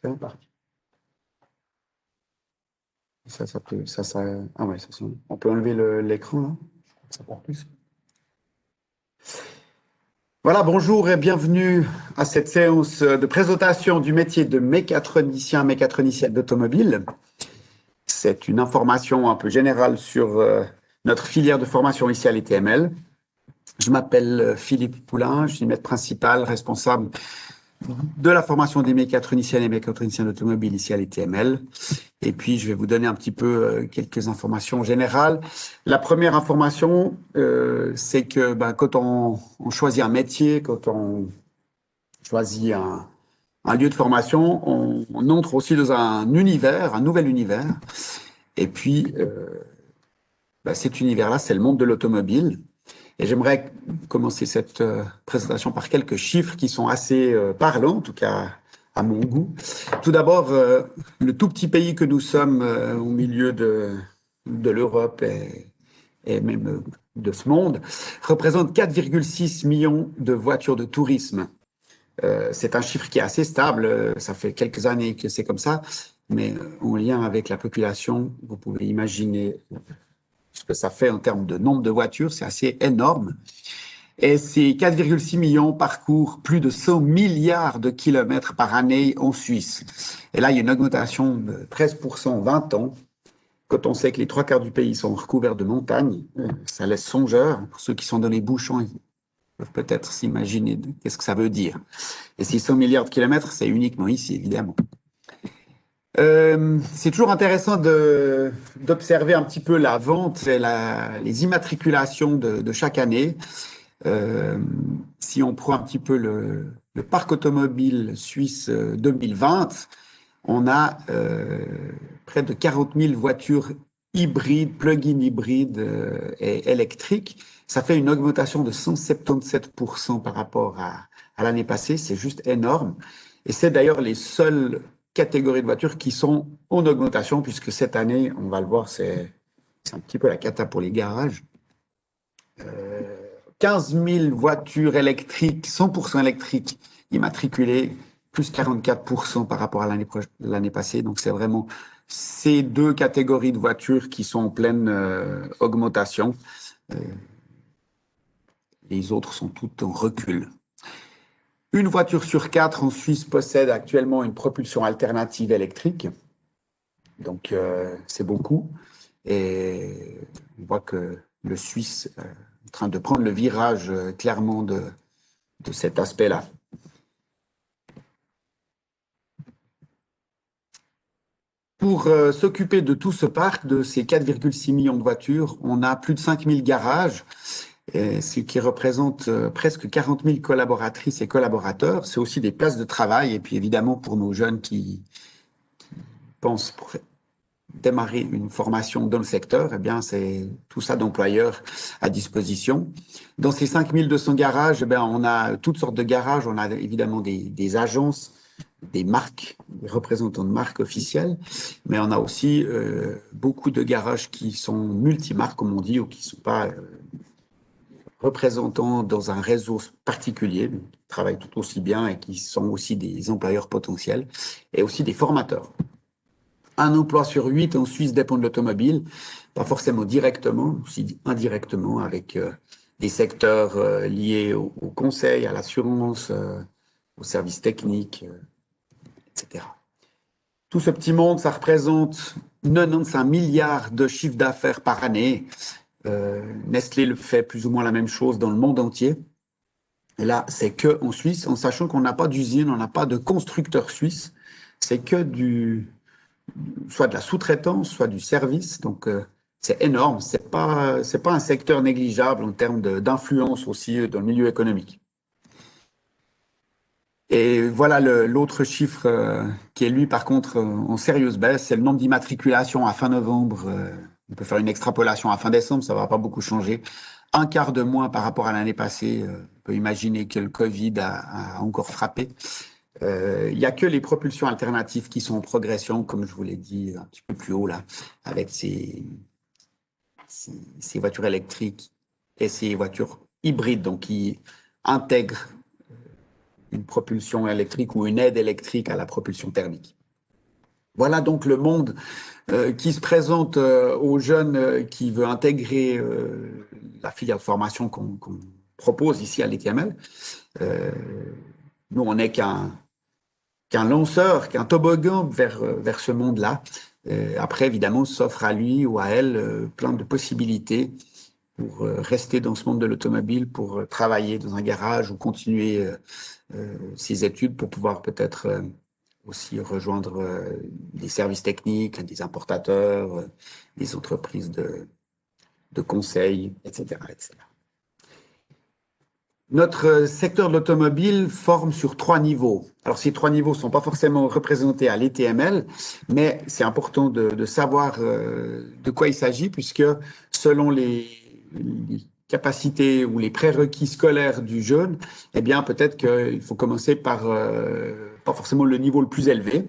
C'est parti. Ah ouais, on peut enlever l'écran, là. Ça part plus. Voilà, bonjour et bienvenue à cette séance de présentation du métier de mécanicienne d'automobile. C'est une information un peu générale sur notre filière de formation ici à l'ETML. Je m'appelle Philippe Poulain, je suis maître principal, responsable de la formation des mécaniciennes et mécaniciens d'automobile ici à l'ETML. Et puis, je vais vous donner un petit peu quelques informations générales. La première information, c'est que quand on choisit un métier, quand on choisit un lieu de formation, on entre aussi dans un univers, un nouvel univers. Et puis, cet univers-là, c'est le monde de l'automobile. Et j'aimerais commencer cette présentation par quelques chiffres qui sont assez parlants, en tout cas à mon goût. Tout d'abord, le tout petit pays que nous sommes au milieu de l'Europe et même de ce monde représente 4,6 millions de voitures de tourisme. C'est un chiffre qui est assez stable, ça fait quelques années que c'est comme ça, mais en lien avec la population, vous pouvez imaginer ce que ça fait en termes de nombre de voitures, c'est assez énorme. Et ces 4,6 millions parcourent plus de 100 milliards de kilomètres par année en Suisse. Et là, il y a une augmentation de 13% en 20 ans. Quand on sait que les 3/4 du pays sont recouverts de montagnes, ça laisse songeur. Pour ceux qui sont dans les bouchons, ils peuvent peut-être s'imaginer qu'est-ce que ça veut dire. Et ces 100 milliards de kilomètres, c'est uniquement ici, évidemment. C'est toujours intéressant d'observer un petit peu la vente et les immatriculations de chaque année. Si on prend un petit peu le parc automobile suisse 2020, on a près de 40 000 voitures hybrides, plug-in hybrides et électriques. Ça fait une augmentation de 177% par rapport à l'année passée. C'est juste énorme. Et c'est d'ailleurs les seules catégories de voitures qui sont en augmentation, puisque cette année, on va le voir, c'est un petit peu la cata pour les garages. 15 000 voitures électriques, 100% électriques immatriculées, plus 44% par rapport à l'année passée. Donc, c'est vraiment ces deux catégories de voitures qui sont en pleine augmentation. Les autres sont toutes en recul. Une voiture sur 4 en Suisse possède actuellement une propulsion alternative électrique. Donc, c'est beaucoup. Et on voit que le Suisse est en train de prendre le virage clairement de cet aspect-là. Pour s'occuper de tout ce parc, de ces 4,6 millions de voitures, on a plus de 5 000 garages, ce qui représente presque 40 000 collaboratrices et collaborateurs. C'est aussi des places de travail, et puis évidemment pour nos jeunes qui pensent pour démarrer une formation dans le secteur, eh bien c'est tout ça d'employeurs à disposition. Dans ces 5 200 garages, on a toutes sortes de garages, on a évidemment des agences, des marques, des représentants de marques officielles, mais on a aussi beaucoup de garages qui sont multimarques, comme on dit, ou qui ne sont pas représentants dans un réseau particulier, qui travaillent tout aussi bien et qui sont aussi des employeurs potentiels, et aussi des formateurs. Un emploi sur 8 en Suisse dépend de l'automobile, pas forcément directement, aussi indirectement, avec des secteurs liés au conseil, à l'assurance, aux services techniques, etc. Tout ce petit monde, ça représente 95 milliards de chiffre d'affaires par année. Nestlé le fait plus ou moins la même chose dans le monde entier. Et là, c'est que en Suisse, en sachant qu'on n'a pas d'usine, on n'a pas de constructeur suisse, c'est que soit de la sous-traitance, soit du service. Donc, c'est énorme. C'est pas un secteur négligeable en termes d'influence aussi dans le milieu économique. Et voilà l'autre chiffre qui est lui, par contre, en sérieuse baisse, c'est le nombre d'immatriculations à fin novembre. On peut faire une extrapolation à fin décembre, ça ne va pas beaucoup changer. Un quart de moins par rapport à l'année passée. On peut imaginer que le Covid a encore frappé. Il n'y a que les propulsions alternatives qui sont en progression, comme je vous l'ai dit un petit peu plus haut, là, avec ces voitures électriques et ces voitures hybrides, donc qui intègrent une propulsion électrique ou une aide électrique à la propulsion thermique. Voilà donc le monde qui se présente aux jeunes qui veulent intégrer la filière de formation qu'on propose ici à l'ETML. Nous, on n'est qu'un lanceur, qu'un toboggan vers ce monde-là. Après, évidemment, s'offre à lui ou à elle plein de possibilités pour rester dans ce monde de l'automobile, pour travailler dans un garage ou continuer ses études pour pouvoir peut-être aussi rejoindre des services techniques, des importateurs, des entreprises de conseil, etc., etc. Notre secteur de l'automobile forme sur 3 niveaux. Alors, ces 3 niveaux ne sont pas forcément représentés à l'ETML, mais c'est important de savoir de quoi il s'agit, puisque selon les capacités ou les prérequis scolaires du jeune, eh bien, peut-être qu'il faut commencer par pas forcément le niveau le plus élevé.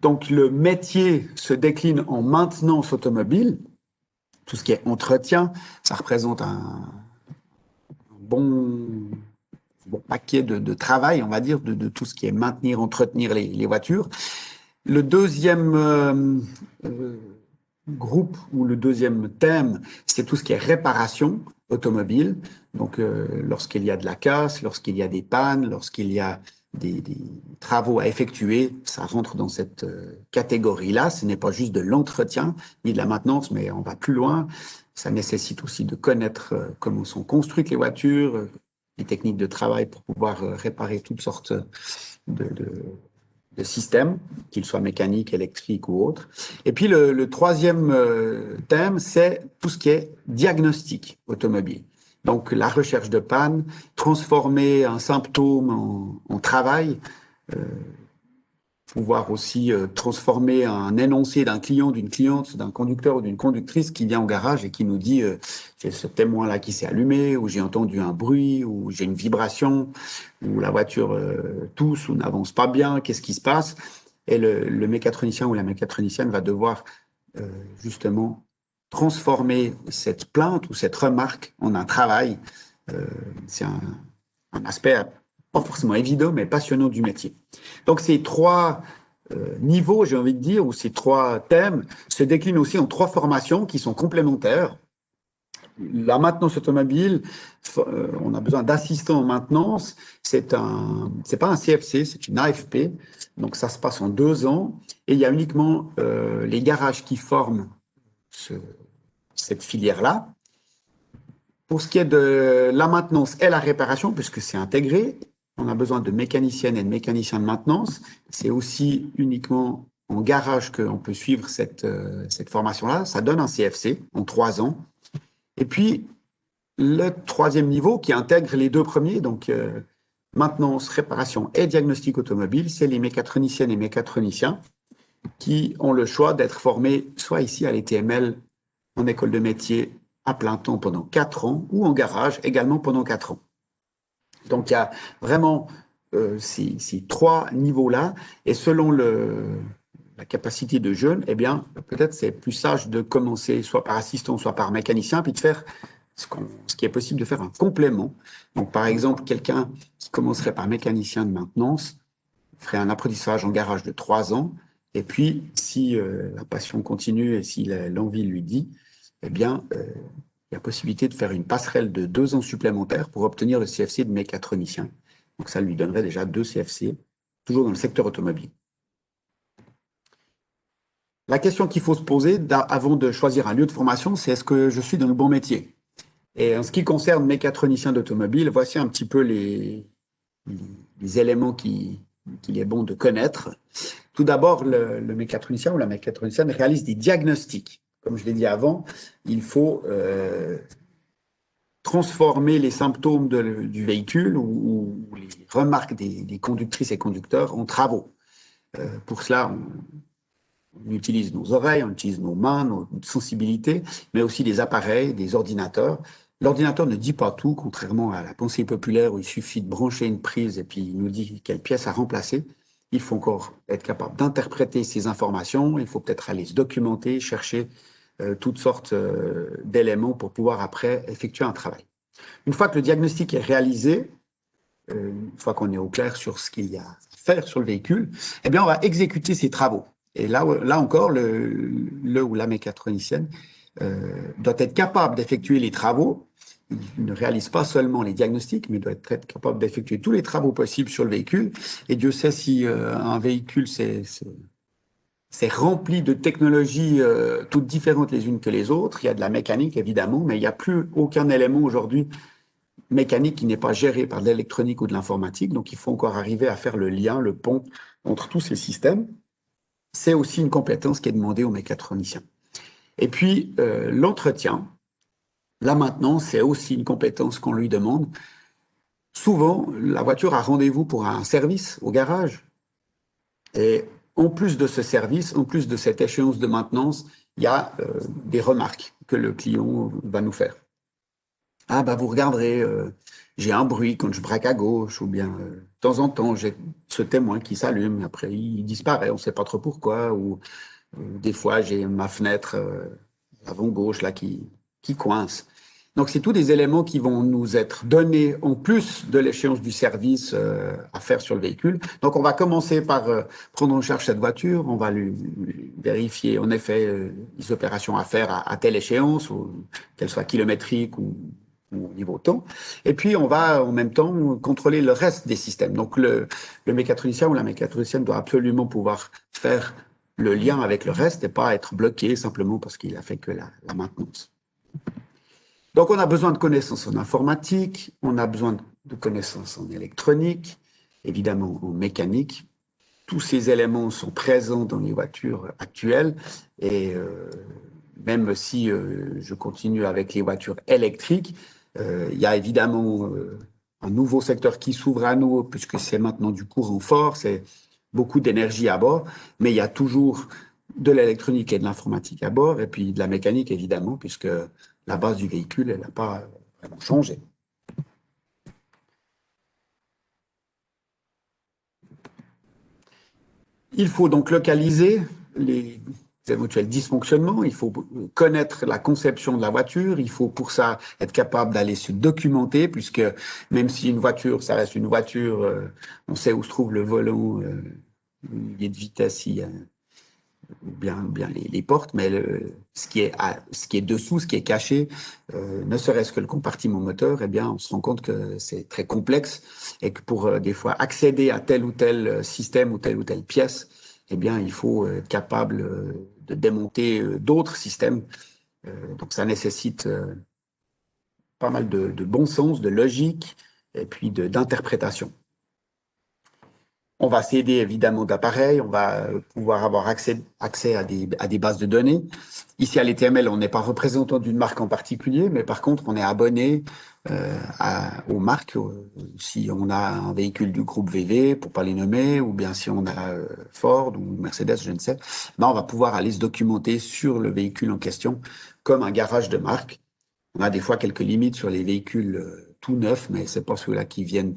Donc, le métier se décline en maintenance automobile. Tout ce qui est entretien, ça représente un bon paquet de travail, on va dire, de tout ce qui est maintenir, entretenir les voitures. Le deuxième groupe ou le deuxième thème, c'est tout ce qui est réparation automobile. Donc, lorsqu'il y a de la casse, lorsqu'il y a des pannes, lorsqu'il y a des travaux à effectuer, ça rentre dans cette catégorie-là. Ce n'est pas juste de l'entretien ni de la maintenance, mais on va plus loin. Ça nécessite aussi de connaître comment sont construites les voitures, les techniques de travail pour pouvoir réparer toutes sortes de systèmes, qu'ils soient mécaniques, électriques ou autres. Et puis le troisième thème, c'est tout ce qui est diagnostic automobile. Donc la recherche de panne, transformer un symptôme en travail, pouvoir aussi transformer un énoncé d'un client, d'une cliente, d'un conducteur ou d'une conductrice qui vient au garage et qui nous dit j'ai ce témoin-là qui s'est allumé, ou j'ai entendu un bruit, ou j'ai une vibration, ou la voiture tousse ou n'avance pas bien, qu'est-ce qui se passe? Et le mécatronicien ou la mécatronicienne va devoir justement transformer cette plainte ou cette remarque en un travail. C'est un aspect pas forcément évident, mais passionnant du métier. Donc ces 3 niveaux, j'ai envie de dire, ou ces 3 thèmes, se déclinent aussi en 3 formations qui sont complémentaires. La maintenance automobile, on a besoin d'assistants en maintenance. C'est pas un CFC, c'est une AFP. Donc ça se passe en 2 ans. Et il y a uniquement les garages qui forment cette filière-là. Pour ce qui est de la maintenance et la réparation, puisque c'est intégré, on a besoin de mécaniciennes et de mécaniciens de maintenance. C'est aussi uniquement en garage qu'on peut suivre cette formation-là. Ça donne un CFC en 3 ans. Et puis, le troisième niveau qui intègre les 2 premiers, donc maintenance, réparation et diagnostic automobile, c'est les mécatroniciennes et mécatroniciens qui ont le choix d'être formés soit ici à l'ETML, en école de métier, à plein temps pendant 4 ans, ou en garage également pendant 4 ans. Donc, il y a vraiment ces 3 niveaux-là, et selon la capacité de jeune, eh bien, peut-être c'est plus sage de commencer soit par assistant, soit par mécanicien, puis de faire ce qui est possible de faire un complément. Donc, par exemple, quelqu'un qui commencerait par mécanicien de maintenance ferait un apprentissage en garage de 3 ans, et puis, si la passion continue et si l'envie lui dit, eh bien, il y a possibilité de faire une passerelle de 2 ans supplémentaires pour obtenir le CFC de mécatronicien. Donc ça lui donnerait déjà 2 CFC, toujours dans le secteur automobile. La question qu'il faut se poser avant de choisir un lieu de formation, c'est est-ce que je suis dans le bon métier? Et en ce qui concerne mécatronicien d'automobile, voici un petit peu les éléments qu'il est bon de connaître. Tout d'abord, le mécatronicien ou la mécatronicienne réalise des diagnostics. Comme je l'ai dit avant, il faut transformer les symptômes du véhicule ou les remarques des conductrices et conducteurs en travaux. Pour cela, on utilise nos oreilles, on utilise nos mains, notre sensibilité, mais aussi des appareils, des ordinateurs. L'ordinateur ne dit pas tout, contrairement à la pensée populaire où il suffit de brancher une prise et puis il nous dit quelle pièce à remplacer. Il faut encore être capable d'interpréter ces informations, il faut peut-être aller se documenter, chercher toutes sortes d'éléments pour pouvoir après effectuer un travail. Une fois que le diagnostic est réalisé, une fois qu'on est au clair sur ce qu'il y a à faire sur le véhicule, eh bien, on va exécuter ces travaux. Et là encore, le ou la mécatronicienne doit être capable d'effectuer les travaux. Il ne réalise pas seulement les diagnostics, mais doit être capable d'effectuer tous les travaux possibles sur le véhicule. Et Dieu sait si un véhicule c'est rempli de technologies toutes différentes les unes que les autres. Il y a de la mécanique, évidemment, mais il n'y a plus aucun élément aujourd'hui mécanique qui n'est pas géré par de l'électronique ou de l'informatique. Donc, il faut encore arriver à faire le lien, le pont entre tous ces systèmes. C'est aussi une compétence qui est demandée aux mécatroniciens. Et puis, l'entretien, la maintenance, c'est aussi une compétence qu'on lui demande. Souvent, la voiture a rendez-vous pour un service au garage. Et en plus de ce service, en plus de cette échéance de maintenance, il y a des remarques que le client va nous faire. Ah, bah, vous regarderez, j'ai un bruit quand je braque à gauche, ou bien de temps en temps, j'ai ce témoin qui s'allume, après il disparaît, on ne sait pas trop pourquoi, ou des fois, j'ai ma fenêtre avant gauche là qui coince. Donc, c'est tous des éléments qui vont nous être donnés en plus de l'échéance du service à faire sur le véhicule. Donc, on va commencer par prendre en charge cette voiture. On va lui vérifier, en effet, les opérations à faire à telle échéance, qu'elle soit kilométrique ou au niveau temps. Et puis, on va en même temps contrôler le reste des systèmes. Donc, le mécatronicien ou la mécatronicienne doit absolument pouvoir faire le lien avec le reste et pas être bloqué simplement parce qu'il a fait que la maintenance. Donc, on a besoin de connaissances en informatique, on a besoin de connaissances en électronique, évidemment en mécanique. Tous ces éléments sont présents dans les voitures actuelles et même si je continue avec les voitures électriques, il y a évidemment un nouveau secteur qui s'ouvre à nous puisque c'est maintenant du courant fort, c'est beaucoup d'énergie à bord, mais il y a toujours de l'électronique et de l'informatique à bord, et puis de la mécanique, évidemment, puisque la base du véhicule, elle n'a pas vraiment changé. Il faut donc localiser les éventuels dysfonctionnements, il faut connaître la conception de la voiture, il faut pour ça être capable d'aller se documenter, puisque même si une voiture, ça reste une voiture, on sait où se trouve le volant, il y a de vitesse, il y a bien les portes, mais ce qui est dessous, ce qui est caché, ne serait-ce que le compartiment moteur, eh bien, on se rend compte que c'est très complexe et que pour des fois accéder à tel ou tel système ou telle pièce, eh bien, il faut être capable de démonter d'autres systèmes. Donc, ça nécessite pas mal de bon sens, de logique et puis d'interprétation. On va s'aider évidemment d'appareils, on va pouvoir avoir accès à des bases de données. Ici à l'ETML, on n'est pas représentant d'une marque en particulier, mais par contre, on est abonné aux marques. Si on a un véhicule du groupe VV, pour pas les nommer, ou bien si on a Ford ou Mercedes, je ne sais, ben on va pouvoir aller se documenter sur le véhicule en question comme un garage de marque. On a des fois quelques limites sur les véhicules tout neufs, mais c'est pas ceux-là qui viennent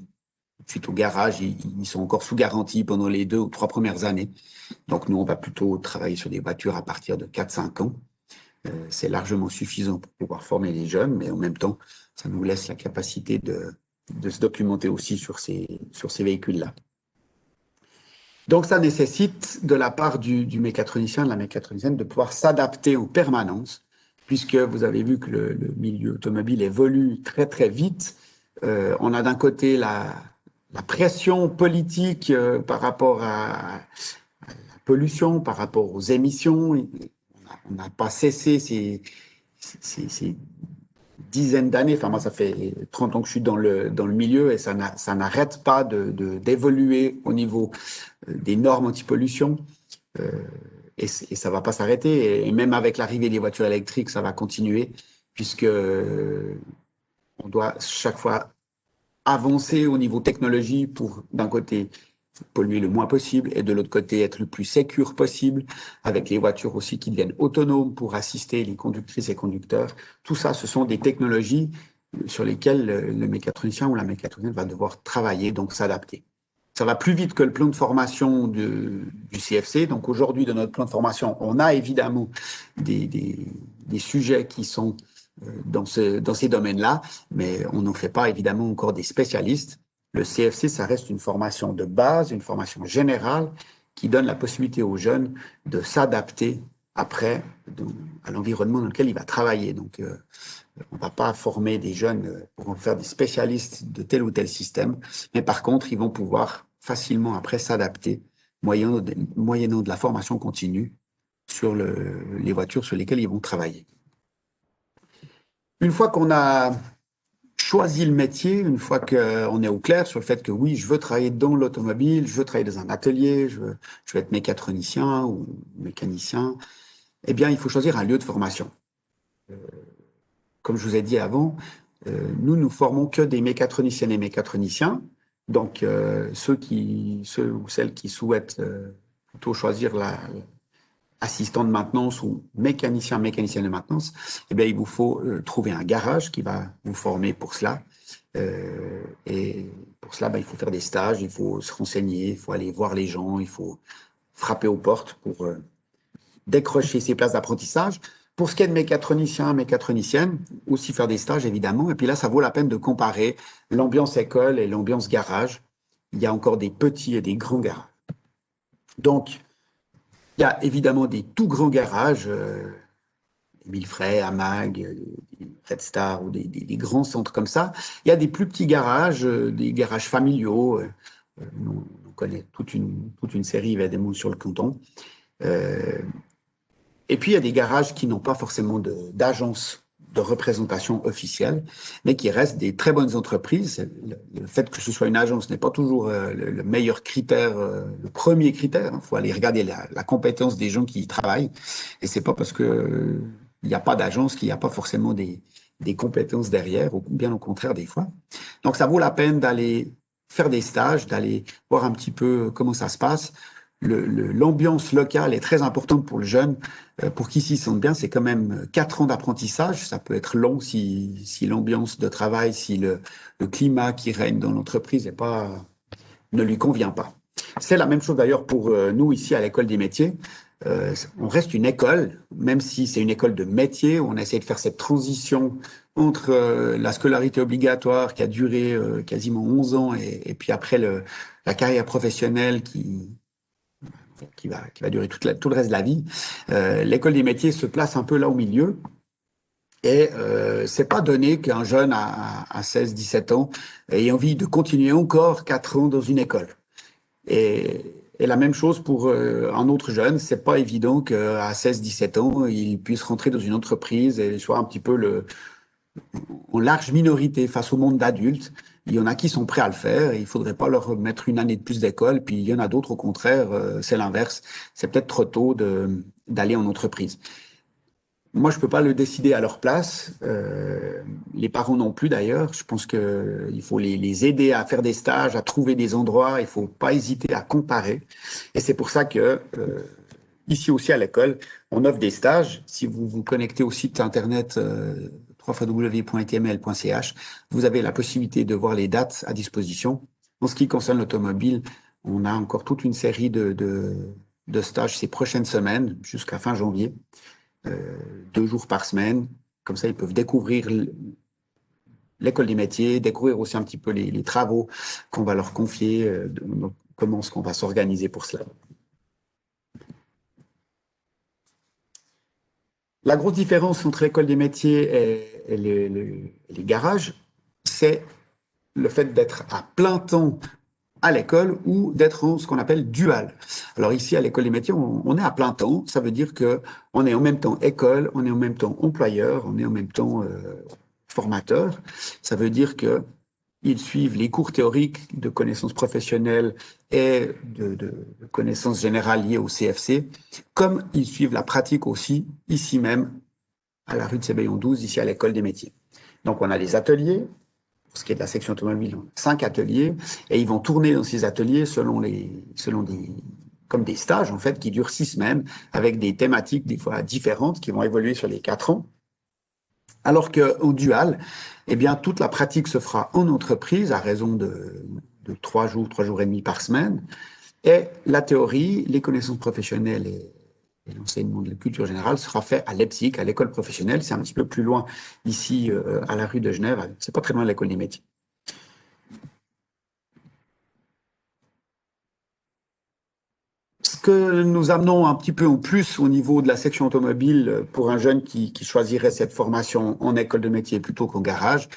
suite au garage, ils sont encore sous garantie pendant les 2 ou 3 premières années. Donc nous, on va plutôt travailler sur des voitures à partir de 4-5 ans. C'est largement suffisant pour pouvoir former les jeunes, mais en même temps, ça nous laisse la capacité de se documenter aussi sur ces véhicules-là. Donc ça nécessite de la part du mécatronicien, de la mécatronicienne, de pouvoir s'adapter en permanence, puisque vous avez vu que le milieu automobile évolue très très vite. On a d'un côté la pression politique par rapport à la pollution, par rapport aux émissions. On n'a pas cessé ces dizaines d'années, enfin moi ça fait 30 ans que je suis dans le milieu et ça n'arrête pas d'évoluer au niveau des normes anti-pollution et ça ne va pas s'arrêter. Et même avec l'arrivée des voitures électriques, ça va continuer puisque on doit chaque fois avancer au niveau technologie pour, d'un côté, polluer le moins possible et de l'autre côté, être le plus sécure possible, avec les voitures aussi qui deviennent autonomes pour assister les conductrices et conducteurs. Tout ça, ce sont des technologies sur lesquelles le mécatronicien ou la mécatronicienne va devoir travailler, donc s'adapter. Ça va plus vite que le plan de formation du CFC. Donc aujourd'hui, dans notre plan de formation, on a évidemment des sujets qui sont dans ces domaines-là, mais on n'en fait pas évidemment encore des spécialistes. Le CFC, ça reste une formation de base, une formation générale qui donne la possibilité aux jeunes de s'adapter après à l'environnement dans lequel il va travailler. Donc, on ne va pas former des jeunes pour en faire des spécialistes de tel ou tel système, mais par contre, ils vont pouvoir facilement après s'adapter moyennant de la formation continue sur les voitures sur lesquelles ils vont travailler. Une fois qu'on a choisi le métier, une fois qu'on est au clair sur le fait que oui, je veux travailler dans l'automobile, je veux travailler dans un atelier, je veux être mécatronicien ou mécanicien, eh bien, il faut choisir un lieu de formation. Comme je vous ai dit avant, nous formons que des mécatroniciennes et mécatroniciens. Donc, ceux ou celles qui souhaitent plutôt choisir assistant de maintenance ou mécanicien, mécanicienne de maintenance, eh bien, il vous faut trouver un garage qui va vous former pour cela. Et pour cela, il faut faire des stages, il faut se renseigner, il faut aller voir les gens, il faut frapper aux portes pour décrocher ses places d'apprentissage. Pour ce qui est de mécatronicien, mécatronicienne, aussi faire des stages, évidemment. Et puis là, ça vaut la peine de comparer l'ambiance école et l'ambiance garage. Il y a encore des petits et des grands garages. Donc, il y a évidemment des tout grands garages, Émile Frey, AMAG, Red Star ou des grands centres comme ça. Il y a des plus petits garages, des garages familiaux. On connaît toute une série évidemment sur le canton. Et puis, il y a des garages qui n'ont pas forcément d'agence de représentation officielle, mais qui restent des très bonnes entreprises. Le fait que ce soit une agence n'est pas toujours le meilleur critère, le premier critère. Il faut aller regarder la compétence des gens qui y travaillent. Et c'est pas parce que il n'y a pas d'agence qu'il n'y a pas forcément des compétences derrière, ou bien au contraire des fois. Donc, ça vaut la peine d'aller faire des stages, d'aller voir un petit peu comment ça se passe. L'ambiance locale est très importante pour le jeune, pour qu'il s'y sente bien. C'est quand même 4 ans d'apprentissage. Ça peut être long si l'ambiance de travail, si le climat qui règne dans l'entreprise ne lui convient pas. C'est la même chose d'ailleurs pour nous ici à l'école des métiers. On reste une école, même si c'est une école de métier. On essaie de faire cette transition entre la scolarité obligatoire qui a duré quasiment 11 ans et puis après la carrière professionnelle qui va durer tout le reste de la vie. L'école des métiers se place un peu là au milieu. Et c'est pas donné qu'un jeune à 16-17 ans ait envie de continuer encore 4 ans dans une école. Et la même chose pour un autre jeune, c'est pas évident qu'à 16-17 ans, il puisse rentrer dans une entreprise et soit un petit peu en large minorité face au monde d'adultes. Il y en a qui sont prêts à le faire, et il faudrait pas leur mettre une année de plus d'école, puis il y en a d'autres au contraire, c'est l'inverse. C'est peut-être trop tôt d'aller en entreprise. Moi, je peux pas le décider à leur place. Les parents non plus d'ailleurs. Je pense que il faut les aider à faire des stages, à trouver des endroits. Il faut pas hésiter à comparer. Et c'est pour ça que ici aussi à l'école, on offre des stages. Si vous vous connectez au site internet www.itml.ch, vous avez la possibilité de voir les dates à disposition. En ce qui concerne l'automobile, on a encore toute une série de stages ces prochaines semaines jusqu'à fin janvier. 2 jours par semaine. Comme ça, ils peuvent découvrir l'école des métiers, découvrir aussi un petit peu les travaux qu'on va leur confier, comment est-ce qu'on va s'organiser pour cela. La grosse différence entre l'école des métiers et les garages, c'est le fait d'être à plein temps à l'école ou d'être en ce qu'on appelle dual. Alors ici, à l'école des métiers, on est à plein temps. Ça veut dire que on est en même temps école, on est en même temps employeur, on est en même temps formateur. Ça veut dire que ils suivent les cours théoriques de connaissances professionnelles et de connaissances générales liées au CFC, comme ils suivent la pratique aussi ici même à la rue de Sébeillon 12, ici à l'école des métiers. Donc on a des ateliers. Pour ce qui est de la section automobile, 5 ateliers, et ils vont tourner dans ces ateliers comme des stages, en fait, qui durent 6 semaines, avec des thématiques, des fois différentes, qui vont évoluer sur les 4 ans. Alors qu'au dual, eh bien, toute la pratique se fera en entreprise, à raison de 3 jours et demi par semaine, et la théorie, les connaissances professionnelles et l'enseignement de la culture générale sera fait à Leipzig, à l'école professionnelle. C'est un petit peu plus loin, ici, à la rue de Genève. C'est pas très loin de l'école des métiers. que nous amenons un petit peu en plus au niveau de la section automobile pour un jeune qui choisirait cette formation en école de métier plutôt qu'au garage,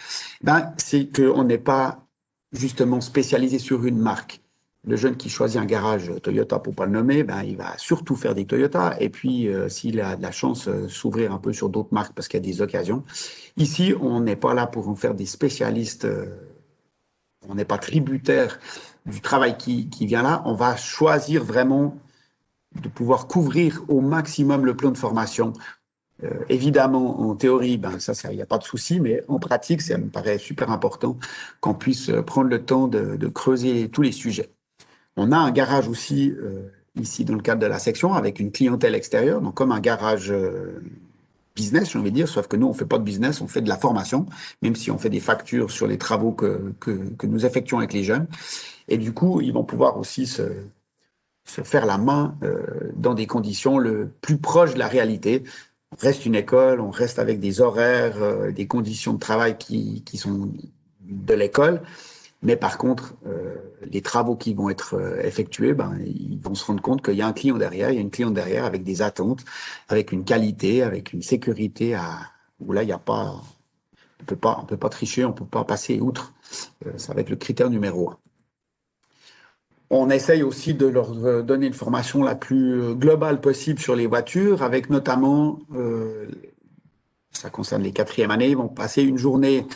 ben, c'est qu'on n'est pas justement spécialisé sur une marque. Le jeune qui choisit un garage Toyota, pour pas le nommer, ben, il va surtout faire des Toyota. Et puis, s'il a de la chance, s'ouvrir un peu sur d'autres marques parce qu'il y a des occasions. Ici, on n'est pas là pour en faire des spécialistes. On n'est pas tributaire du travail qui vient là. On va choisir vraiment de pouvoir couvrir au maximum le plan de formation. Évidemment, en théorie, ben, ça, il n'y a pas de souci, mais en pratique, ça me paraît super important qu'on puisse prendre le temps de creuser tous les sujets. On a un garage aussi ici dans le cadre de la section avec une clientèle extérieure, donc comme un garage business, j'ai envie de dire, sauf que nous, on ne fait pas de business, on fait de la formation, même si on fait des factures sur les travaux que nous effectuons avec les jeunes. Et du coup, ils vont pouvoir aussi se faire la main dans des conditions le plus proches de la réalité. On reste une école, on reste avec des horaires, des conditions de travail qui sont de l'école. Mais par contre, les travaux qui vont être effectués, ben, ils vont se rendre compte qu'il y a un client derrière, il y a une cliente derrière avec des attentes, avec une qualité, avec une sécurité où là, il n'y a pas, on peut pas tricher, on peut pas passer outre. Ça va être le critère numéro un. On essaye aussi de leur donner une formation la plus globale possible sur les voitures, avec notamment ça concerne les quatrièmes années, ils vont passer une journée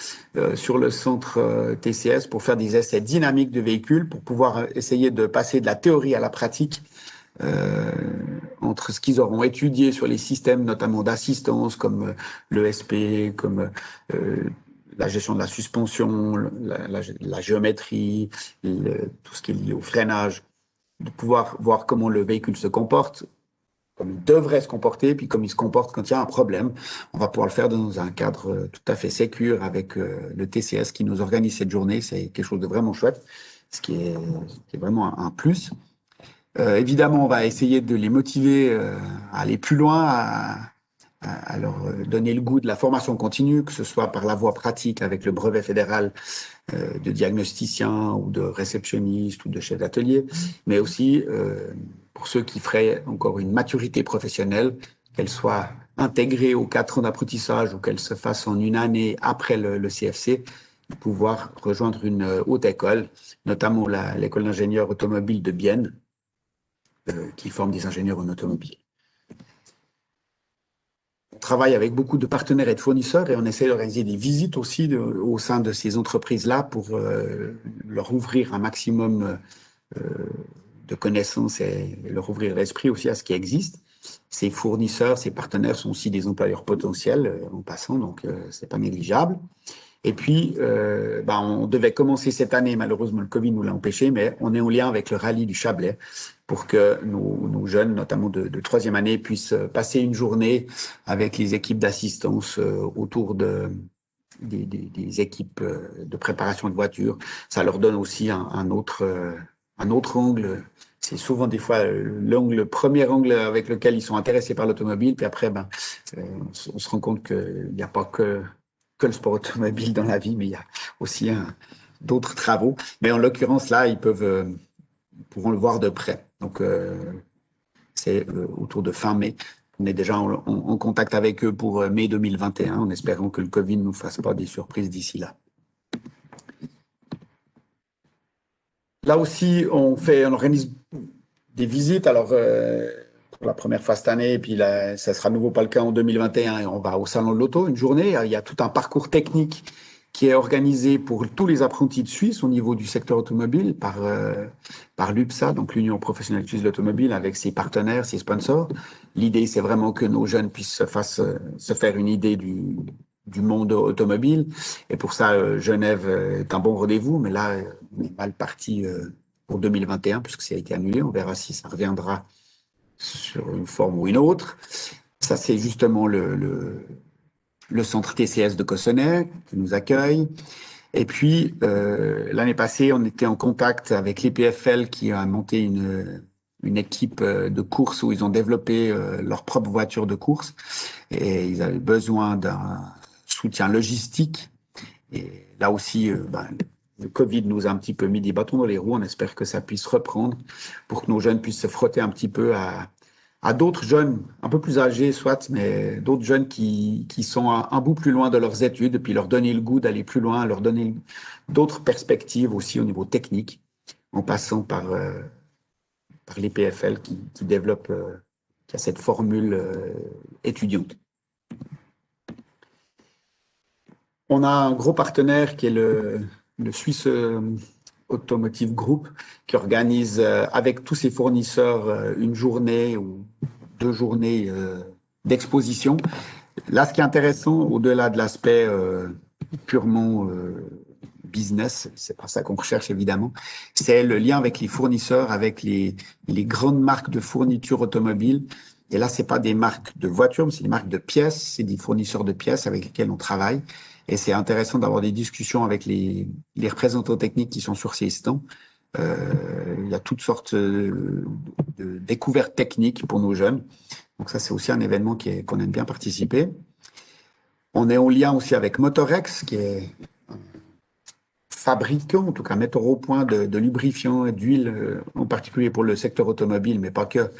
sur le centre TCS pour faire des essais dynamiques de véhicules, pour pouvoir essayer de passer de la théorie à la pratique entre ce qu'ils auront étudié sur les systèmes, notamment d'assistance, comme l'ESP, comme la gestion de la suspension, la géométrie, tout ce qui est lié au freinage, de pouvoir voir comment le véhicule se comporte, comme il devrait se comporter, puis comme il se comporte quand il y a un problème. On va pouvoir le faire dans un cadre tout à fait sécure avec le TCS qui nous organise cette journée. C'est quelque chose de vraiment chouette, ce qui est vraiment un plus. Évidemment, on va essayer de les motiver à aller plus loin, à leur donner le goût de la formation continue, que ce soit par la voie pratique avec le brevet fédéral de diagnosticien ou de réceptionniste ou de chef d'atelier, mais aussi pour ceux qui feraient encore une maturité professionnelle, qu'elle soit intégrée aux 4 ans d'apprentissage ou qu'elle se fasse en une année après le CFC, de pouvoir rejoindre une haute école, notamment l'école d'ingénieurs automobiles de Bienne, qui forme des ingénieurs en automobile. On travaille avec beaucoup de partenaires et de fournisseurs et on essaie d'organiser des visites aussi au sein de ces entreprises-là pour leur ouvrir un maximum de connaissances et leur ouvrir l'esprit aussi à ce qui existe. Ces fournisseurs, ces partenaires sont aussi des employeurs potentiels en passant, donc c'est pas négligeable. Et puis, on devait commencer cette année, malheureusement le Covid nous l'a empêché, mais on est en lien avec le rallye du Chablais pour que nos jeunes, notamment de troisième année, puissent passer une journée avec les équipes d'assistance autour des équipes de préparation de voitures. Ça leur donne aussi un autre angle. C'est souvent des fois le premier angle avec lequel ils sont intéressés par l'automobile, puis après, on se rend compte qu'il n'y a pas que le sport automobile dans la vie, mais il y a aussi d'autres travaux. Mais en l'occurrence, là, ils pourront le voir de près. Donc, c'est autour de fin mai. On est déjà en contact avec eux pour mai 2021, en espérant que le Covid ne nous fasse pas des surprises d'ici là. Là aussi, on organise des visites. Alors, pour la première fois cette année, et puis là, ça sera à nouveau pas le cas en 2021, et on va au Salon de l'Auto une journée. Il y a tout un parcours technique qui est organisé pour tous les apprentis de Suisse au niveau du secteur automobile par l'UPSA, donc l'Union professionnelle suisse de l'automobile, avec ses partenaires, ses sponsors. L'idée, c'est vraiment que nos jeunes puissent se faire une idée du monde automobile. Et pour ça, Genève est un bon rendez-vous, mais là, on est mal parti pour 2021, puisque ça a été annulé. On verra si ça reviendra sur une forme ou une autre. Ça, c'est justement le centre TCS de Cossonay qui nous accueille. Et puis, l'année passée, on était en contact avec l'EPFL qui a monté une équipe de course où ils ont développé leur propre voiture de course. Et ils avaient besoin d'un soutien logistique. Et là aussi, le Covid nous a un petit peu mis des bâtons dans les roues. On espère que ça puisse reprendre pour que nos jeunes puissent se frotter un petit peu à d'autres jeunes un peu plus âgés, soit, mais d'autres jeunes qui sont un bout plus loin de leurs études, et puis leur donner le goût d'aller plus loin, leur donner d'autres perspectives aussi au niveau technique, en passant par les PFL qui développent qui a cette formule étudiante. On a un gros partenaire qui est le Swiss Automotive Group, qui organise avec tous ses fournisseurs une journée ou 2 journées d'exposition. Là, ce qui est intéressant, au-delà de l'aspect purement business, c'est pas ça qu'on recherche évidemment, c'est le lien avec les fournisseurs, avec les grandes marques de fournitures automobiles. Et là, c'est pas des marques de voitures, mais c'est des marques de pièces, c'est des fournisseurs de pièces avec lesquels on travaille. Et c'est intéressant d'avoir des discussions avec les représentants techniques qui sont sur ces stands. Il y a toutes sortes de découvertes techniques pour nos jeunes. Donc ça, c'est aussi un événement qu'on aime bien participer. On est en lien aussi avec Motorex, qui est fabricant, en tout cas metteur au point de lubrifiants et d'huile, en particulier pour le secteur automobile, mais pas que,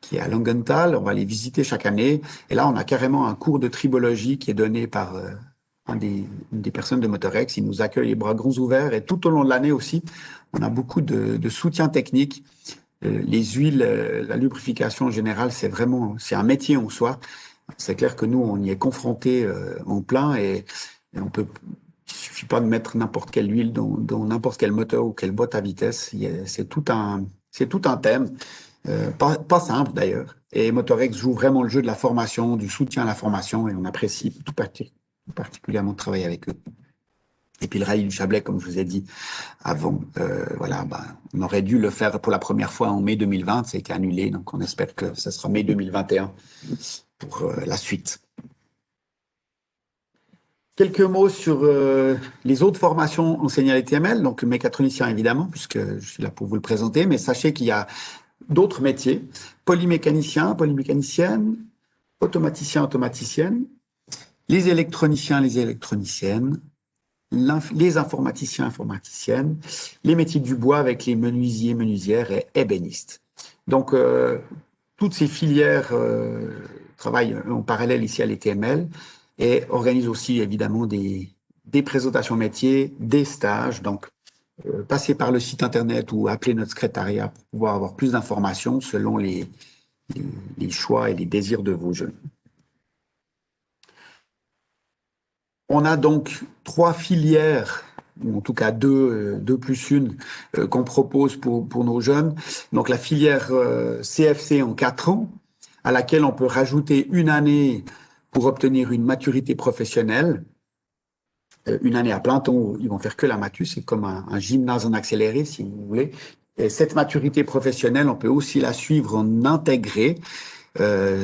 qui est à Langenthal. On va les visiter chaque année. Et là, on a carrément un cours de tribologie qui est donné par une des personnes de Motorex. Il nous accueille les bras grands ouverts. Et tout au long de l'année aussi, on a beaucoup de soutien technique. Les huiles, la lubrification en général, c'est un métier en soi. C'est clair que nous, on y est confrontés en plein et on peut. Il suffit pas de mettre n'importe quelle huile dans n'importe quel moteur ou quelle boîte à vitesse. C'est tout un thème, pas simple d'ailleurs. Et Motorex joue vraiment le jeu de la formation, du soutien à la formation, et on apprécie tout particulièrement de travailler avec eux. Et puis le rallye du Chablais, comme je vous ai dit avant, voilà, on aurait dû le faire pour la première fois en mai 2020, ça a été annulé, donc on espère que ça sera mai 2021 pour la suite. Quelques mots sur les autres formations enseignées à l'ETML, donc mécatronicien évidemment, puisque je suis là pour vous le présenter, mais sachez qu'il y a d'autres métiers, polymécanicien, polymécanicienne, automaticien, automaticienne, les électroniciens, les électroniciennes, les informaticiens, informaticiennes, les métiers du bois avec les menuisiers, menuisières et ébénistes. Donc, toutes ces filières travaillent en parallèle ici à l'ETML et organisent aussi évidemment des présentations métiers, des stages. Donc, passez par le site internet ou appelez notre secrétariat pour pouvoir avoir plus d'informations selon les choix et les désirs de vos jeunes. On a donc 3 filières, ou en tout cas deux plus une, qu'on propose pour nos jeunes. Donc la filière CFC en 4 ans, à laquelle on peut rajouter une année pour obtenir une maturité professionnelle. Une année à plein temps où ils vont faire que la matu, c'est comme un gymnase en accéléré, si vous voulez. Et cette maturité professionnelle, on peut aussi la suivre en intégré.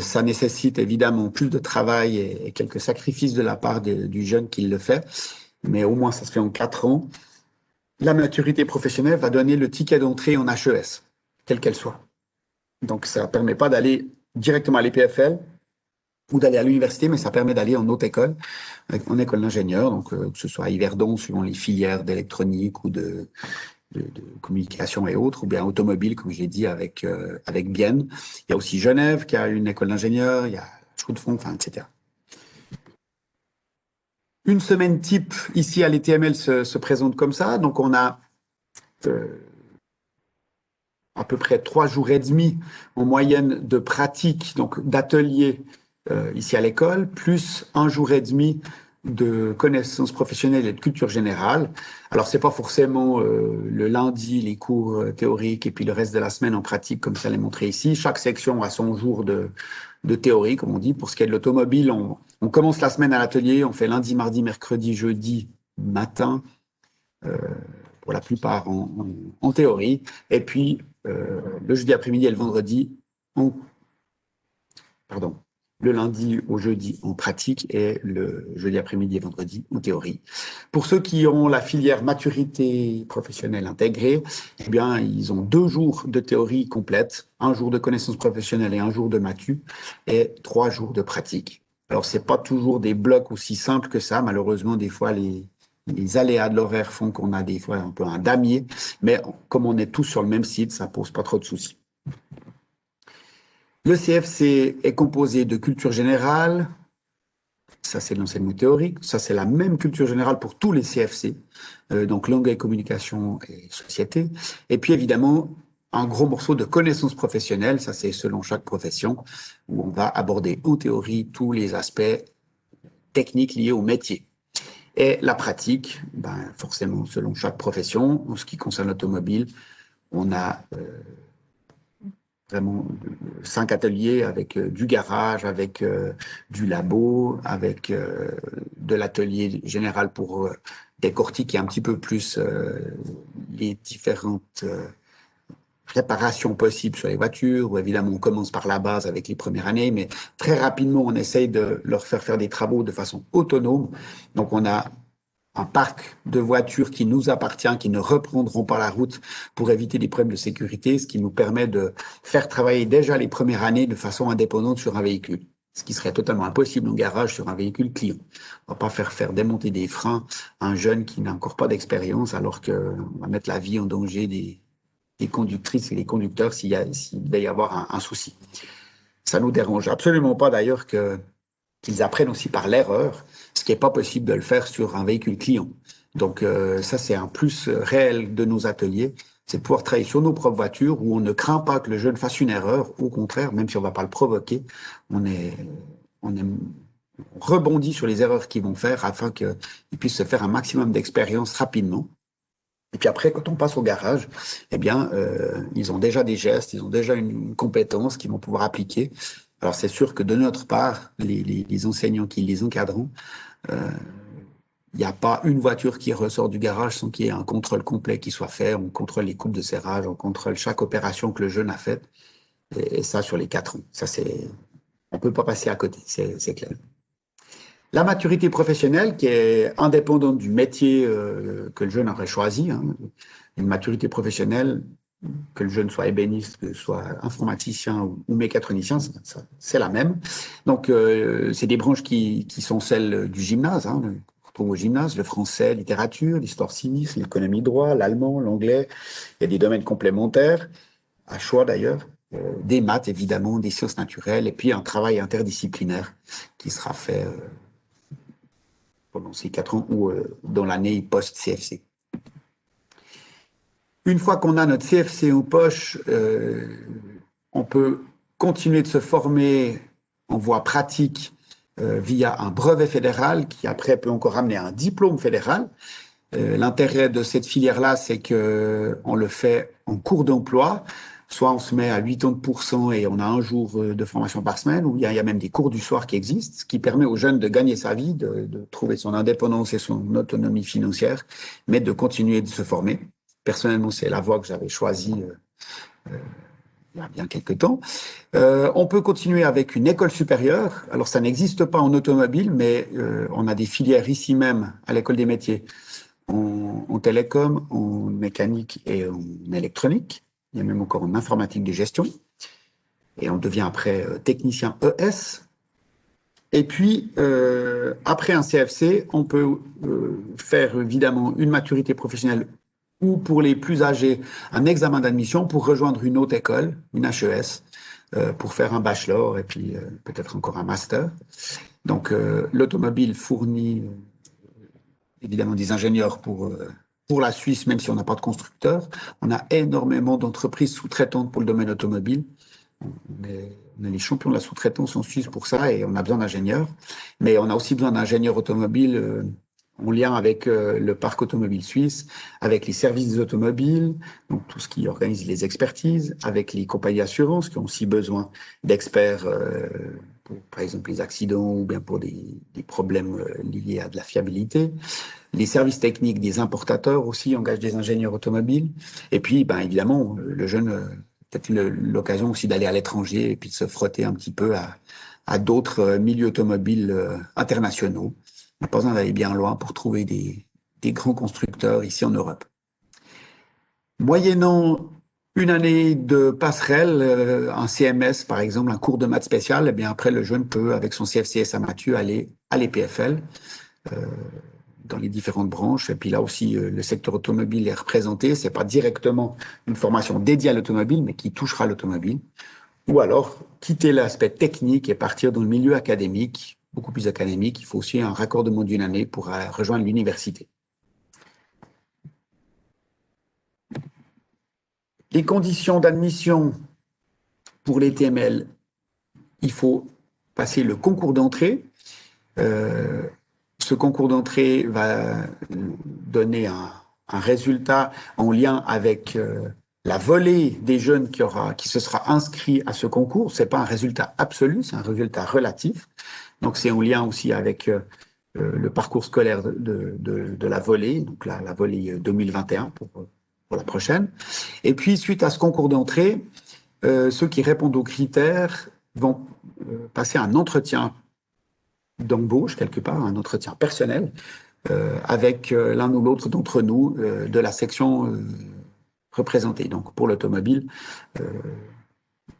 Ça nécessite évidemment plus de travail et quelques sacrifices de la part du jeune qui le fait, mais au moins ça se fait en 4 ans. La maturité professionnelle va donner le ticket d'entrée en HES, quelle qu'elle soit. Donc ça ne permet pas d'aller directement à l'EPFL ou d'aller à l'université, mais ça permet d'aller en haute école, en école d'ingénieur, donc que ce soit à Yverdon, suivant les filières d'électronique ou de communication et autres, ou bien automobile, comme je l'ai dit, avec Bienne. Il y a aussi Genève qui a une école d'ingénieur, il y a Chaux-de-Fonds, enfin, etc. Une semaine type ici à l'ETML se présente comme ça. Donc, on a à peu près 3 jours et demi en moyenne de pratique, donc d'atelier ici à l'école, plus 1 jour et demi de connaissances professionnelles et de culture générale. Alors, c'est pas forcément le lundi, les cours théoriques et puis le reste de la semaine en pratique, comme ça l'est montré ici. Chaque section a son jour de théorie, comme on dit. Pour ce qui est de l'automobile, on commence la semaine à l'atelier, on fait lundi, mardi, mercredi, jeudi, matin, pour la plupart en théorie. Et puis, le jeudi après-midi et le vendredi, le lundi au jeudi en pratique et le jeudi après-midi et vendredi en théorie. Pour ceux qui ont la filière maturité professionnelle intégrée, eh bien, ils ont 2 jours de théorie complète, 1 jour de connaissances professionnelles et 1 jour de matu, et 3 jours de pratique. Alors, c'est pas toujours des blocs aussi simples que ça. Malheureusement, des fois, les les aléas de l'horaire font qu'on a des fois un peu un damier, mais comme on est tous sur le même site, ça pose pas trop de soucis. Le CFC est composé de culture générale, ça c'est l'enseignement théorique, ça c'est la même culture générale pour tous les CFC, donc langue et communication et société, et puis évidemment un gros morceau de connaissances professionnelles, ça c'est selon chaque profession, où on va aborder en théorie tous les aspects techniques liés au métier. Et la pratique, ben, forcément selon chaque profession, en ce qui concerne l'automobile, on a vraiment 5 ateliers avec du garage, avec du labo, avec de l'atelier général pour décortiquer un petit peu plus les différentes réparations possibles sur les voitures, où évidemment on commence par la base avec les premières années, mais très rapidement on essaye de leur faire des travaux de façon autonome. Donc on a un parc de voitures qui nous appartient, qui ne reprendront pas la route pour éviter des problèmes de sécurité, ce qui nous permet de faire travailler déjà les premières années de façon indépendante sur un véhicule, ce qui serait totalement impossible en garage sur un véhicule client. On va pas faire démonter des freins à un jeune qui n'a encore pas d'expérience, alors qu'on va mettre la vie en danger des conductrices et des conducteurs s'il va y avoir un souci. Ça nous dérange absolument pas d'ailleurs qu'ils apprennent aussi par l'erreur, ce qui n'est pas possible de le faire sur un véhicule client. Donc ça, c'est un plus réel de nos ateliers, c'est de pouvoir travailler sur nos propres voitures où on ne craint pas que le jeune fasse une erreur, au contraire, même si on ne va pas le provoquer, on rebondit sur les erreurs qu'ils vont faire afin qu'ils puissent se faire un maximum d'expérience rapidement. Et puis après, quand on passe au garage, eh bien, ils ont déjà des gestes, ils ont déjà une compétence qu'ils vont pouvoir appliquer. Alors c'est sûr que de notre part, les enseignants qui les encadrent, il n'y a pas une voiture qui ressort du garage sans qu'il y ait un contrôle complet qui soit fait. On contrôle les coupes de serrage, on contrôle chaque opération que le jeune a faite. Et ça, sur les 4 ans. Ça, on ne peut pas passer à côté, c'est clair. La maturité professionnelle, qui est indépendante du métier que le jeune aurait choisi, hein. Une maturité professionnelle, que le jeune soit ébéniste, que soit informaticien ou mécatronicien, c'est la même. Donc, c'est des branches qui sont celles du gymnase, hein. On retrouve au gymnase le français, littérature, l'histoire civique, l'économie droit, l'allemand, l'anglais. Il y a des domaines complémentaires, à choix d'ailleurs, des maths évidemment, des sciences naturelles, et puis un travail interdisciplinaire qui sera fait pendant ces 4 ans ou dans l'année post-CFC. Une fois qu'on a notre CFC en poche, on peut continuer de se former en voie pratique via un brevet fédéral qui après peut encore amener à un diplôme fédéral. L'intérêt de cette filière-là, c'est qu'on le fait en cours d'emploi. Soit on se met à 80% et on a un jour de formation par semaine, ou il y a même des cours du soir qui existent, ce qui permet aux jeunes de gagner sa vie, de trouver son indépendance et son autonomie financière, mais de continuer de se former. Personnellement, c'est la voie que j'avais choisie il y a bien quelques temps. On peut continuer avec une école supérieure. Alors, ça n'existe pas en automobile, mais on a des filières ici même à l'école des métiers en télécom, en mécanique et en électronique. Il y a même encore en informatique de gestion. Et on devient après technicien ES. Et puis, après un CFC, on peut faire évidemment une maturité professionnelle ou pour les plus âgés, un examen d'admission pour rejoindre une haute école, une HES, pour faire un bachelor et puis peut-être encore un master. Donc, l'automobile fournit évidemment des ingénieurs pour la Suisse, même si on n'a pas de constructeur. On a énormément d'entreprises sous-traitantes pour le domaine automobile. On est les champions de la sous-traitance en Suisse pour ça et on a besoin d'ingénieurs. Mais on a aussi besoin d'ingénieurs automobiles en lien avec le parc automobile suisse, avec les services des automobiles, donc tout ce qui organise les expertises, avec les compagnies d'assurance qui ont aussi besoin d'experts pour, par exemple, les accidents ou bien pour des problèmes liés à de la fiabilité. Les services techniques des importateurs aussi engagent des ingénieurs automobiles. Et puis, ben, évidemment, le jeune peut-être l'occasion aussi d'aller à l'étranger et puis de se frotter un petit peu à d'autres milieux automobiles internationaux. On n'a pas besoin d'aller bien loin pour trouver des grands constructeurs ici en Europe. Moyennant une année de passerelle, un CMS par exemple, un cours de maths spécial, eh bien après le jeune peut, avec son CFCS à Mathieu, aller à l'EPFL. dans les différentes branches. Et puis là aussi, le secteur automobile est représenté. C'est pas directement une formation dédiée à l'automobile, mais qui touchera l'automobile. Ou alors, quitter l'aspect technique et partir dans le milieu académique, beaucoup plus académique. Il faut aussi un raccordement d'une année pour rejoindre l'université. Les conditions d'admission pour les TML, il faut passer le concours d'entrée. Ce concours d'entrée va donner un résultat en lien avec la volée des jeunes qui se sera inscrit à ce concours. Ce n'est pas un résultat absolu, c'est un résultat relatif. Donc c'est en lien aussi avec le parcours scolaire de la volée, donc la volée 2021 pour la prochaine. Et puis suite à ce concours d'entrée, ceux qui répondent aux critères vont passer un entretien d'embauche, quelque part, un entretien personnel, avec l'un ou l'autre d'entre nous de la section représentée. Donc, pour l'automobile,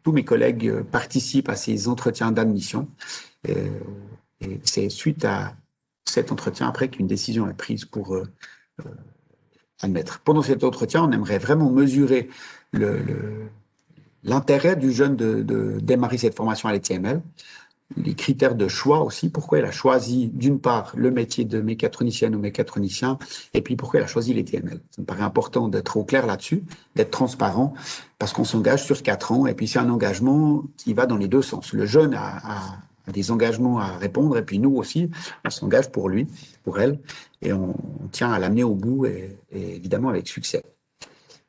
tous mes collègues participent à ces entretiens d'admission. Et c'est suite à cet entretien, après, qu'une décision est prise pour admettre. Pendant cet entretien, on aimerait vraiment mesurer l'intérêt du jeune de démarrer cette formation à l'ETML, les critères de choix aussi, pourquoi elle a choisi d'une part le métier de mécatronicienne ou mécatronicien, et puis pourquoi elle a choisi les TML. Ça me paraît important d'être au clair là-dessus, d'être transparent, parce qu'on s'engage sur 4 ans, et puis c'est un engagement qui va dans les deux sens. Le jeune a des engagements à répondre, et puis nous aussi, on s'engage pour lui, pour elle, et on tient à l'amener au bout, et évidemment avec succès.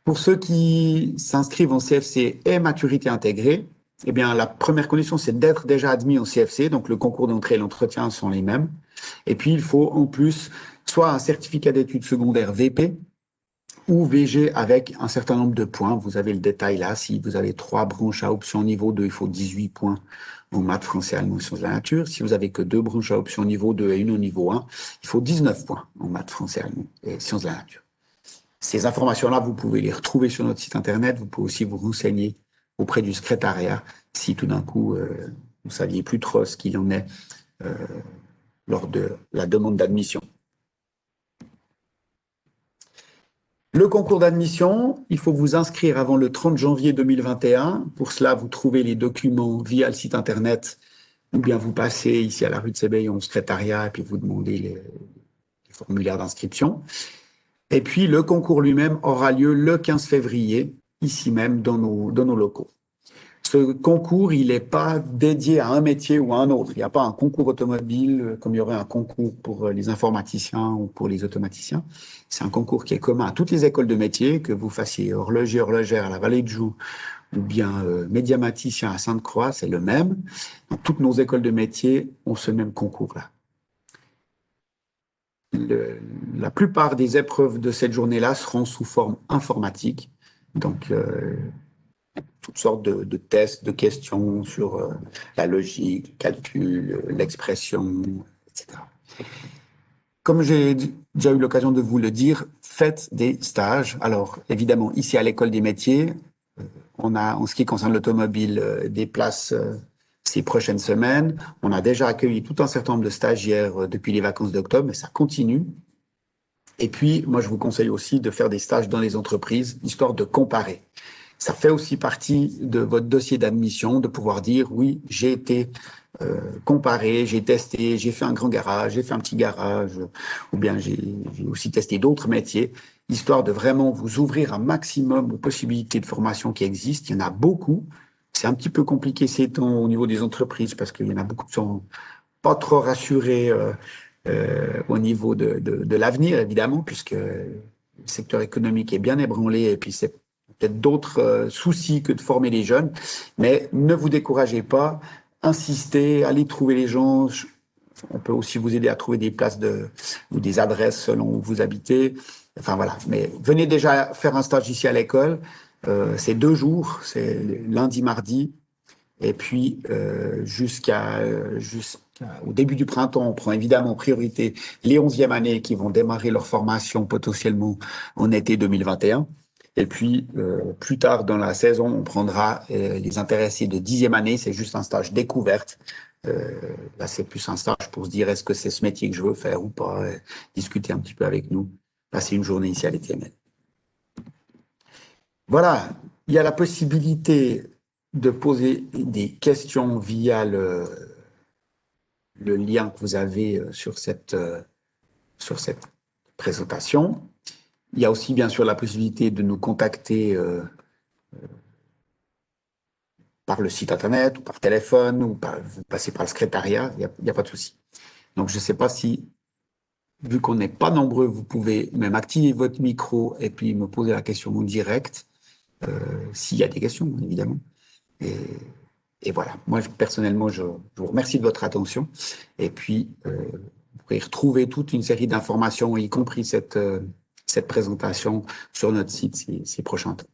Pour ceux qui s'inscrivent en CFC et maturité intégrée, eh bien, la première condition, c'est d'être déjà admis au CFC. Donc, le concours d'entrée et l'entretien sont les mêmes. Et puis, il faut en plus soit un certificat d'études secondaires VP ou VG avec un certain nombre de points. Vous avez le détail là. Si vous avez 3 branches à option niveau 2, il faut 18 points en maths, français, allemand et sciences de la nature. Si vous avez que 2 branches à option niveau 2 et une au niveau 1, il faut 19 points en maths, français, allemand et sciences de la nature. Ces informations-là, vous pouvez les retrouver sur notre site internet. Vous pouvez aussi vous renseigner auprès du secrétariat si tout d'un coup vous ne saviez plus trop ce qu'il en est lors de la demande d'admission. Le concours d'admission, il faut vous inscrire avant le 30 janvier 2021. Pour cela, vous trouvez les documents via le site internet ou bien vous passez ici à la rue de Sébeillon au secrétariat et puis vous demandez les formulaires d'inscription. Et puis, le concours lui-même aura lieu le 15 février, ici même, dans nos locaux. Ce concours, il n'est pas dédié à un métier ou à un autre. Il n'y a pas un concours automobile comme il y aurait un concours pour les informaticiens ou pour les automaticiens. C'est un concours qui est commun à toutes les écoles de métier, que vous fassiez horloger, horlogère à la Vallée de Joux ou bien médiamaticien à Sainte-Croix, c'est le même. Donc, toutes nos écoles de métier ont ce même concours-là. La plupart des épreuves de cette journée-là seront sous forme informatique. Donc, toutes sortes de tests, de questions sur la logique, le calcul, l'expression, etc. Comme j'ai déjà eu l'occasion de vous le dire, faites des stages. Alors, évidemment, ici à l'École des métiers, on a, en ce qui concerne l'automobile, des places ces prochaines semaines. On a déjà accueilli tout un certain nombre de stagiaires depuis les vacances d'octobre, mais ça continue. Et puis, moi, je vous conseille aussi de faire des stages dans les entreprises, histoire de comparer. Ça fait aussi partie de votre dossier d'admission, de pouvoir dire, oui, j'ai été comparé, j'ai testé, j'ai fait un grand garage, j'ai fait un petit garage, ou bien j'ai aussi testé d'autres métiers, histoire de vraiment vous ouvrir un maximum aux possibilités de formation qui existent. Il y en a beaucoup. C'est un petit peu compliqué ces temps au niveau des entreprises parce qu'il y en a beaucoup qui sont pas trop rassurés au niveau de l'avenir, évidemment, puisque le secteur économique est bien ébranlé et puis c'est peut-être d'autres soucis que de former les jeunes. Mais ne vous découragez pas, insistez, allez trouver les gens. On peut aussi vous aider à trouver des places ou des adresses selon où vous habitez. Enfin voilà, mais venez déjà faire un stage ici à l'école. C'est 2 jours, c'est lundi, mardi. Et puis, jusqu'au début du printemps, on prend évidemment en priorité les 11e années qui vont démarrer leur formation potentiellement en été 2021. Et puis, plus tard dans la saison, on prendra les intéressés de 10e année. C'est juste un stage découverte. Là, c'est plus un stage pour se dire est-ce que c'est ce métier que je veux faire ou pas, discuter un petit peu avec nous, passer une journée ici à l'ETML. Voilà, il y a la possibilité de poser des questions via le lien que vous avez sur cette présentation. Il y a aussi bien sûr la possibilité de nous contacter par le site internet ou par téléphone ou vous passez par le secrétariat, il n'y a pas de souci. Donc je ne sais pas si, vu qu'on n'est pas nombreux, vous pouvez même activer votre micro et puis me poser la question en direct, s'il y a des questions, évidemment. Et voilà, moi personnellement, je vous remercie de votre attention. Et puis, vous pourrez retrouver toute une série d'informations, y compris cette présentation, sur notre site ces prochains temps.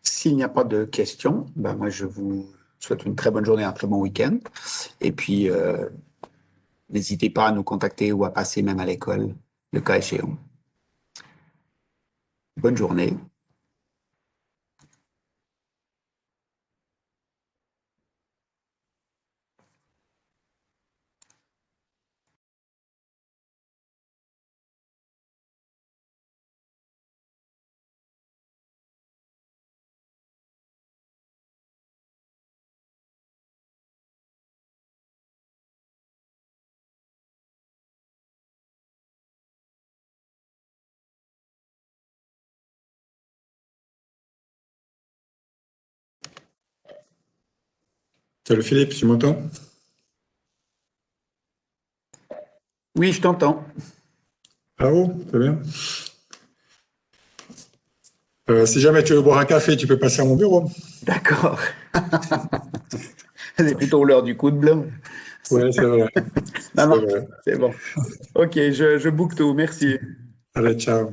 S'il n'y a pas de questions, ben moi je vous souhaite une très bonne journée, un très bon week-end. Et puis, n'hésitez pas à nous contacter ou à passer même à l'école, le cas échéant. Bonne journée. Salut Philippe, tu m'entends? Oui, je t'entends. Bravo, très bien. Si jamais tu veux boire un café, tu peux passer à mon bureau. D'accord. C'est plutôt l'heure du coup de blanc. Ouais, c'est vrai. Non, C'est non, vrai. c'est bon. Ok, je book tout. Merci. Allez, ciao.